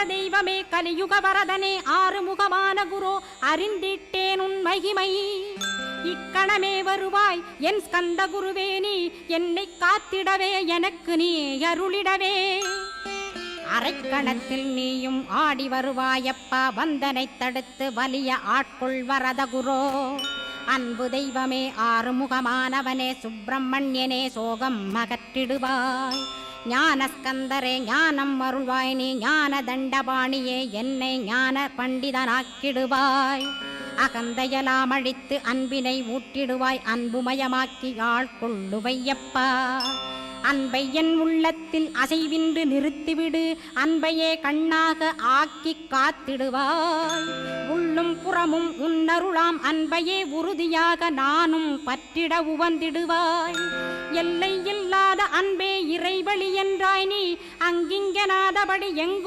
தெய்வமே கலியுக வரதனே ஆறுமுகமான குரு அறிந்திட்டேன் உன் மகிமை இக்கணமே வருவாய் என் ஸ்கந்த குருவே நீ என்னை காத்திடவே எனக்கு நீ அருளிடவே அரைக்கணத்தில் நீயும் ஆடி வருவாயப்பா வந்தனை தடுத்து வலிய ஆட்கொள் வரத குரோ அன்பு தெய்வமே ஆறுமுகமானவனே சுப்பிரமணியனே சோகம் அகற்றிடுவாய் ஞானஸ்கந்தரே ஞானம் அருள்வாய் நீ ஞான தண்டபாணியே என்னை ஞான பண்டிதனாக்கிடுவாய் அகந்தையலாம் அழித்து அன்பினை ஊட்டிடுவாய் அன்புமயமாக்கி ஆள்கொள்ளுவையப்பா அன்பை என் உள்ளத்தில் அசைவின்று நிறுத்திவிடு அன்பையே கண்ணாக ஆக்கி காத்திடுவாய் உள்ளும் புறமும் உன்னருளாம் அன்பையே உறுதியாக நானும் பற்றிட உவந்திடுவாய் எல்லை இல்லாத அன்பே இறைவழி என்றாய் நீ அங்கிங்கனாதபடி எங்கும்